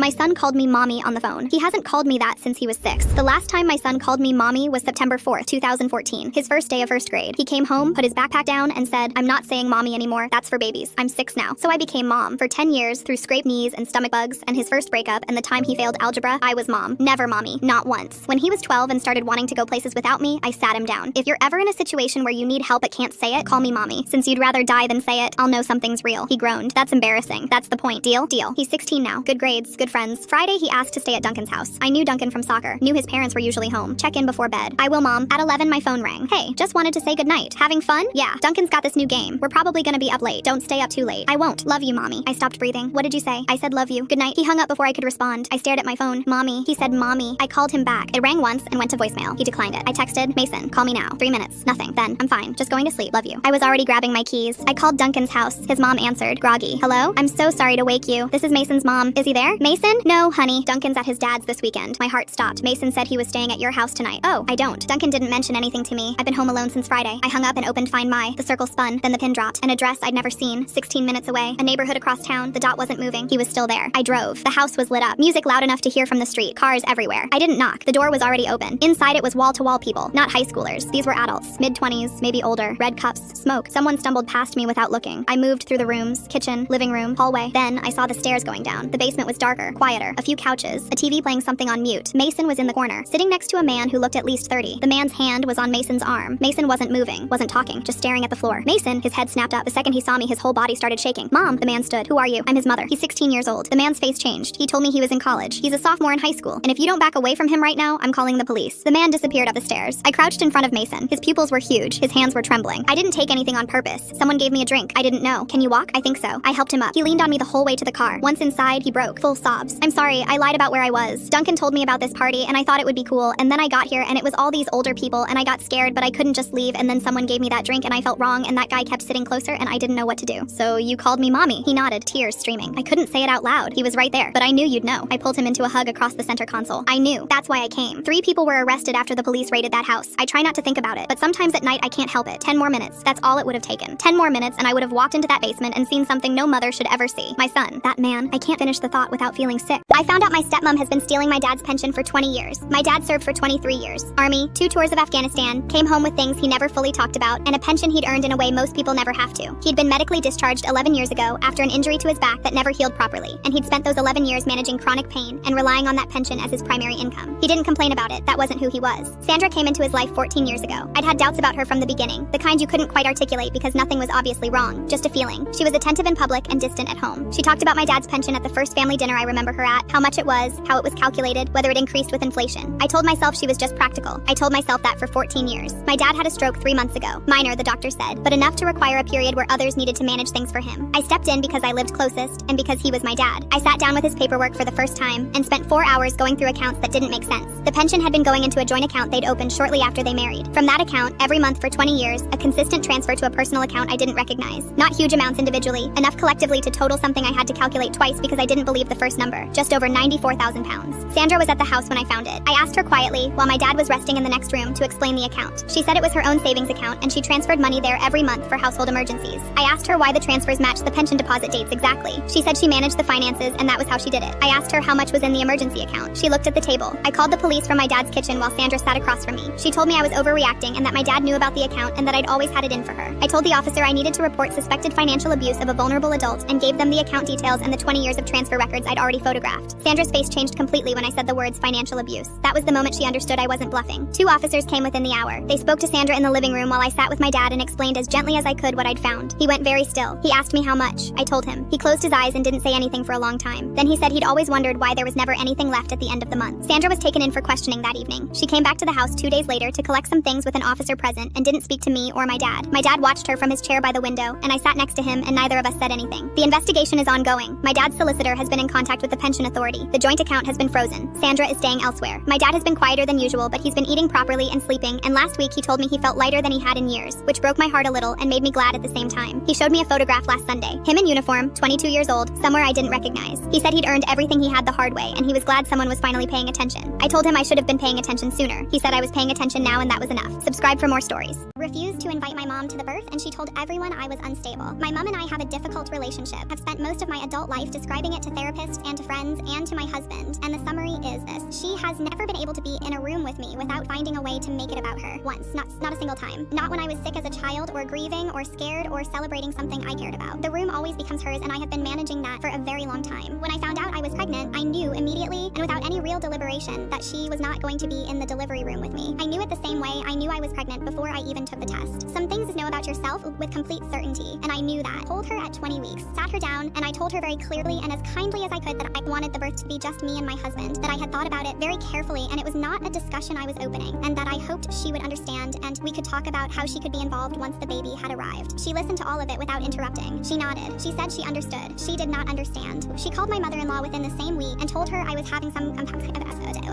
My son called me mommy on the phone. He hasn't called me that since he was 6. The last time my son called me mommy was September 4th, 2014, his first day of first grade. He came home, put his backpack down, and said, "I'm not saying mommy anymore, that's for babies. I'm 6 now." So I became mom. For 10 years, through scraped knees and stomach bugs, and his first breakup, and the time he failed algebra, I was mom. Never mommy. Not once. When he was 12 and started wanting to go places without me, I sat him down. If you're ever in a situation where you need help but can't say it, call me mommy. Since you'd rather die than say it, I'll know something's real. He groaned. That's embarrassing. That's the point. Deal? Deal. He's 16 now. Good grades, good friends. Friday, he asked to stay at Duncan's house. I knew Duncan from soccer. Knew his parents were usually home. Check in before bed. I will, mom. At 11, my phone rang. Hey, just wanted to say goodnight. Having fun? Yeah. Duncan's got this new game. We're probably gonna be up late. Don't stay up too late. I won't. Love you, mommy. I stopped breathing. What did you say? I said love you. Good night. He hung up before I could respond. I stared at my phone. Mommy. He said mommy. I called him back. It rang once and went to voicemail. He declined it. I texted, Mason, call me now. 3 minutes. Nothing. Then, I'm fine. Just going to sleep. Love you. I was already grabbing my keys. I called Duncan's house. His mom answered, groggy. Hello? I'm so sorry to wake you. This is Mason's mom. Is he there? Mason? No, honey. Duncan's at his dad's this weekend. My heart stopped. Mason said he was staying at your house tonight. Oh, I don't. Duncan didn't mention anything to me. I've been home alone since Friday. I hung up and opened Find My. The circle spun. Then the pin dropped. An address I'd never seen. 16 minutes away. A neighborhood across town. The dot wasn't moving. He was still there. I drove. The house was lit up. Music loud enough to hear from the street. Cars everywhere. I didn't knock. The door was already open. Inside it was wall-to-wall people. Not high schoolers. These were adults. Mid-20s, maybe older. Red cups. Smoke. Someone stumbled past me without looking. I moved through the rooms. Kitchen. Living room. Hallway. Then I saw the stairs going down. The basement was darker. Quieter. A few couches. A TV playing something on mute. Mason was in the corner. Sitting next to a man who looked at least 30. The man's hand was on Mason's arm. Mason wasn't moving. Wasn't talking. Just staring at the floor. Mason, his head snapped up. The second he saw me, his whole body started shaking. Mom, the man stood. Who are you? I'm his mother. He's 16 years old. The man's face changed. He told me he was in college. He's a sophomore in high school. And if you don't back away from him right now, I'm calling the police. The man disappeared up the stairs. I crouched in front of Mason. His pupils were huge. His hands were trembling. I didn't take anything on purpose. Someone gave me a drink. I didn't know. Can you walk? I think so. I helped him up. He leaned on me the whole way to the car. Once inside, he broke. Full sobs. I'm sorry. I lied about where I was. Duncan told me about this party, and I thought it would be cool. And then I got here, and it was all these older people, and I got scared, but I couldn't just leave. And then someone gave me that drink, and I felt wrong, and that guy kept sitting closer, and I didn't know what to do. So you called me mommy. He nodded, tears streaming. I couldn't say it out loud. He was right there, but I knew you'd know. I pulled him into a hug across the center console. I knew. That's why I came. 3 people were arrested after the police raided that house. I try not to think about it, but sometimes at night I can't help it. 10 more minutes. That's all it would have taken. 10 more minutes, and I would have walked into that basement and seen something no mother should ever see. My son. That man. I can't finish the thought without feeling sick. I found out my stepmom has been stealing my dad's pension for 20 years. My dad served for 23 years. Army, 2 tours of Afghanistan, came home with things he never fully talked about, and a pension he'd earned in a way most people never have to. He'd been medically discharged 11 years ago after an injury to his back that never healed properly, and he'd spent those 11 years managing chronic pain and relying on that pension as his primary income. He didn't complain about it. That wasn't who he was. Sandra came into his life 14 years ago. I'd had doubts about her from the beginning, the kind you couldn't quite articulate because nothing was obviously wrong, just a feeling. She was attentive in public and distant at home. She talked about my dad's pension at the first family dinner I remember her at, how much it was, how it was calculated, whether it increased with inflation. I told myself she was just practical. I told myself that for 14 years. My dad had a stroke 3 months ago. Minor, the doctor said, but enough to require a period where others needed to manage things for him. I stepped in because I lived closest and because he was my dad. I sat down with his paperwork for the first time and spent 4 hours going through accounts that didn't make sense. The pension had been going into a joint account they'd opened shortly after they married. From that account, every month for 20 years, a consistent transfer to a personal account I didn't recognize. Not huge amounts individually, enough collectively to total something I had to calculate twice because I didn't believe the first number. Just over 94,000 pounds. Sandra was at the house when I found it. I asked her quietly, while my dad was resting in the next room, to explain the account. She said it was her own savings account and she transferred money there every month for household emergencies. I asked her why the transfers matched the pension deposit dates exactly. She said she managed the finances and that was how she did it. I asked her how much was in the emergency account. She looked at the table. I called the police from my dad's kitchen while Sandra sat across from me. She told me I was overreacting and that my dad knew about the account and that I'd always had it in for her. I told the officer I needed to report suspected financial abuse of a vulnerable adult and gave them the account details and the 20 years of transfer records I'd already photographed. Sandra's face changed completely when I said the words financial abuse. That was the moment she understood I wasn't bluffing. 2 officers came within the hour. They spoke to Sandra in the living room while I sat with my dad and explained as gently as I could what I'd found. He went very still. He asked me how much. I told him. He closed his eyes and didn't say anything for a long time. Then he said he'd always wondered why there was never anything left at the end of the month. Sandra was taken in for questioning that evening. She came back to the house 2 days later to collect some things with an officer present and didn't speak to me or my dad. My dad watched her from his chair by the window and I sat next to him and neither of us said anything. The investigation is ongoing. My dad's solicitor has been in contact with the pension authority. The joint account has been frozen. Sandra is staying elsewhere. My dad has been quieter than usual, but he's been eating properly and sleeping, and last week he told me he felt lighter than he had in years, which broke my heart a little and made me glad at the same time. He showed me a photograph last Sunday. Him in uniform, 22 years old, somewhere I didn't recognize. He said he'd earned everything he had the hard way, and he was glad someone was finally paying attention. I told him I should have been paying attention sooner. He said I was paying attention now and that was enough. Subscribe for more stories. Refused to invite my mom to the birth, and she told everyone I was unstable. My mom and I have a difficult relationship. I've spent most of my adult life describing it to therapists and to friends and to my husband, and the summary is this. She has never been able to be in a room with me without finding a way to make it about her. Once. Not a single time. Not when I was sick as a child, or grieving, or scared, or celebrating something I cared about. The room always becomes hers, and I have been managing that for a very long time. When I found out I was pregnant, I knew immediately, and without any real deliberation, that she was not going to be in the delivery room with me. I knew it the same way I knew I was pregnant before I even took the test. Some things to know about yourself with complete certainty, and I knew that. Told her at 20 weeks. Sat her down, and I told her very clearly and as kindly as I could that I wanted the birth to be just me and my husband, that I had thought about it very carefully, and it was not a discussion I was opening, and that I hoped she would understand, and we could talk about how she could be involved once the baby had arrived. She listened to all of it without interrupting. She nodded. She said she understood. She did not understand. She called my mother-in-law within the same week and told her I was having some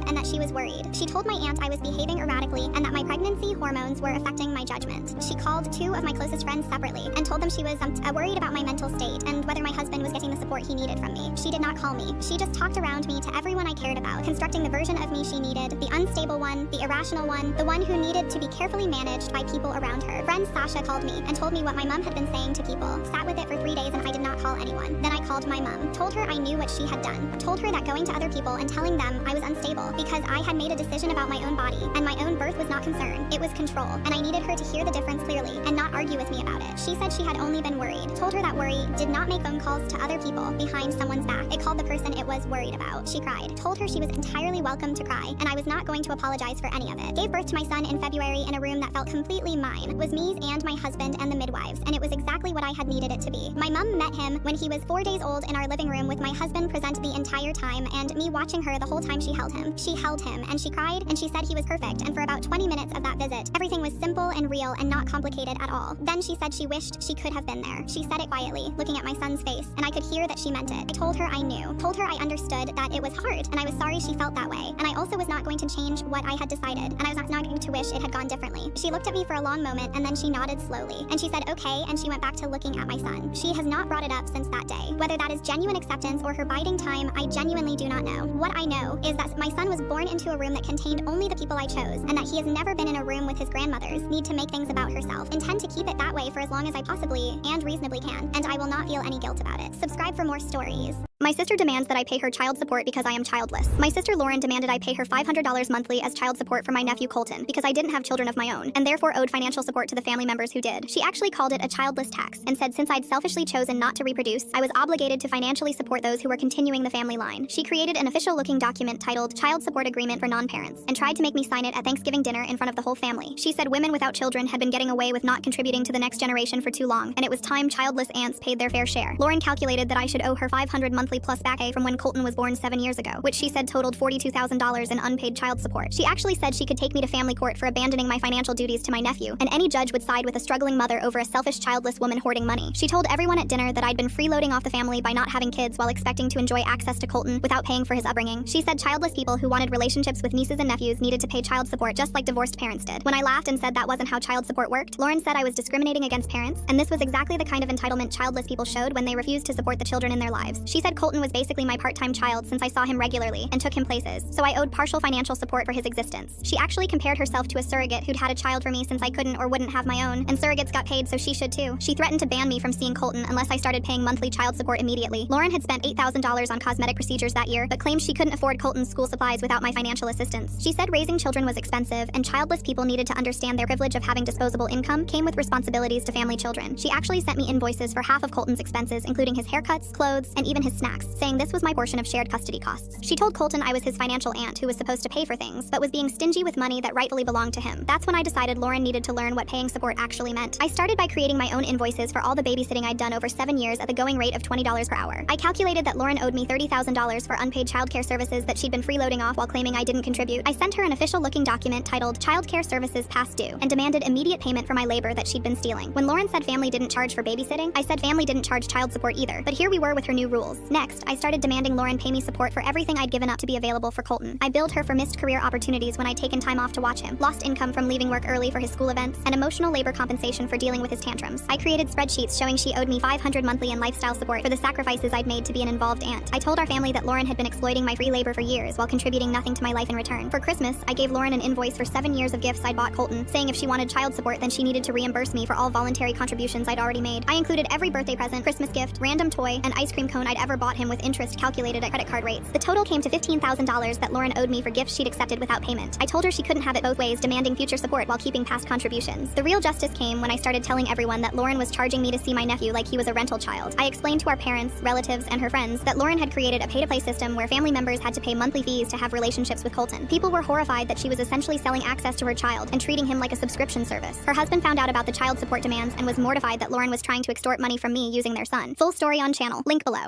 and that she was worried. She told my aunt I was behaving erratically and that my pregnancy hormones were affecting my judgment. She called two of my closest friends separately and told them she was worried about my mental state and whether my husband was getting the support he needed from me. She did not call me. She just talked around me to everyone I cared about, constructing the version of me she needed, the unstable one, the irrational one, the one who needed to be carefully managed by people around her. Friend Sasha called me and told me what my mom had been saying to people. Sat with it for 3 days and I did not call anyone. Then I called my mom. Told her I knew what she had done. Told her that going to other people and telling them I was unstable because I had made a decision about my own body and my own birth was not concern. It was control. And I needed her to hear the difference clearly and not argue with me about it. She said she had only been worried. Told her that worry did not make phone calls to other people behind someone's back. It called the person it was worried about. She cried. Told her she was entirely welcome to cry and I was not going to apologize for any of it. Gave birth to my son in February in a room that felt completely mine. It was me's and my husband and the midwives, and it was exactly what I had needed it to be. My mom met him when he was 4 days old in our living room with my husband present the entire time and me watching her the whole time she held him. She held him and she cried and she said he was perfect, and for about 20 minutes of that visit, everything was simple and real and not complicated at all. Then she said she wished she could have been there. She said it quietly, looking at my son's face, and I could hear that she meant it. I told her I knew. Told her I understood that it was hard, and I was sorry she felt that way. And I also was not going to change what I had decided, and I was not going to wish it had gone differently. She looked at me for a long moment, and then she nodded slowly, and she said okay, and she went back to looking at my son. She has not brought it up since that day. Whether that is genuine acceptance or her biding time, I genuinely do not know. What I know is that my son was born into a room that contained only the people I chose, and that he has never been in a room with his grandmothers, need to make things about herself. Intend to keep it that way for as long as I possibly and reasonably can, and I will not feel any guilt about it. Subscribe for more stories. My sister demands that I pay her child support because I am childless. My sister Lauren demanded I pay her $500 monthly as child support for my nephew Colton because I didn't have children of my own, and therefore owed financial support to the family members who did. She actually called it a childless tax and said since I'd selfishly chosen not to reproduce, I was obligated to financially support those who were continuing the family line. She created an official-looking document titled Child Support Agreement for Non-Parents and tried to make me sign it at Thanksgiving dinner in front of the whole family. She said women without children had been getting away with not contributing to the next generation for too long, and it was time childless aunts paid their fair share. Lauren calculated that I should owe her $500 monthly plus back pay from when Colton was born 7 years ago, which she said totaled $42,000 in unpaid child support. She actually said she could take me to family court for abandoning my financial duties to my nephew, and any judge would side with a struggling mother over a selfish childless woman hoarding money. She told everyone at dinner that I'd been freeloading off the family by not having kids while expecting to enjoy access to Colton without paying for his upbringing. She said childless people who wanted relationships with nieces and nephews needed to pay child support just like divorced parents did. When I laughed and said that wasn't how child support worked, Lauren said I was discriminating against parents, and this was exactly the kind of entitlement childless people showed when they refused to support the children in their lives. She said Colton was basically my part-time child since I saw him regularly and took him places, so I owed partial financial support for his existence. She actually compared herself to a surrogate who'd had a child for me since I couldn't or wouldn't have my own, and surrogates got paid so she should too. She threatened to ban me from seeing Colton unless I started paying monthly child support immediately. Lauren had spent $8,000 on cosmetic procedures that year, but claimed she couldn't afford Colton's school supplies without my financial assistance. She said raising children was expensive, and childless people needed to understand their privilege of having disposable income came with responsibilities to family children. She actually sent me invoices for half of Colton's expenses, including his haircuts, clothes, and even his snacks, saying this was my portion of shared custody costs. She told Colton I was his financial aunt who was supposed to pay for things, but was being stingy with money that rightfully belonged to him. That's when I decided Lauren needed to learn what paying support actually meant. I started by creating my own invoices for all the babysitting I'd done over 7 years at the going rate of $20 per hour. I calculated that Lauren owed me $30,000 for unpaid childcare services that she'd been freeloading off while claiming I didn't contribute. I sent her an official-looking document titled Childcare Services Past Due and demanded immediate payment for my labor that she'd been stealing. When Lauren said family didn't charge for babysitting, I said family didn't charge child support either. But here we were with her new rules. Next, I started demanding Lauren pay me support for everything I'd given up to be available for Colton. I billed her for missed career opportunities when I'd taken time off to watch him, lost income from leaving work early for his school events, and emotional labor compensation for dealing with his tantrums. I created spreadsheets showing she owed me $500 monthly in lifestyle support for the sacrifices I'd made to be an involved aunt. I told our family that Lauren had been exploiting my free labor for years while contributing nothing to my life in return. For Christmas, I gave Lauren an invoice for 7 years of gifts I'd bought Colton, saying if she wanted child support then she needed to reimburse me for all voluntary contributions I'd already made. I included every birthday present, Christmas gift, random toy, and ice cream cone I'd ever bought bought him with interest calculated at credit card rates. The total came to $15,000 that Lauren owed me for gifts she'd accepted without payment. I told her she couldn't have it both ways, demanding future support while keeping past contributions. The real justice came when I started telling everyone that Lauren was charging me to see my nephew like he was a rental child. I explained to our parents, relatives, and her friends that Lauren had created a pay-to-play system where family members had to pay monthly fees to have relationships with Colton. People were horrified that she was essentially selling access to her child and treating him like a subscription service. Her husband found out about the child support demands and was mortified that Lauren was trying to extort money from me using their son. Full story on channel. Link below.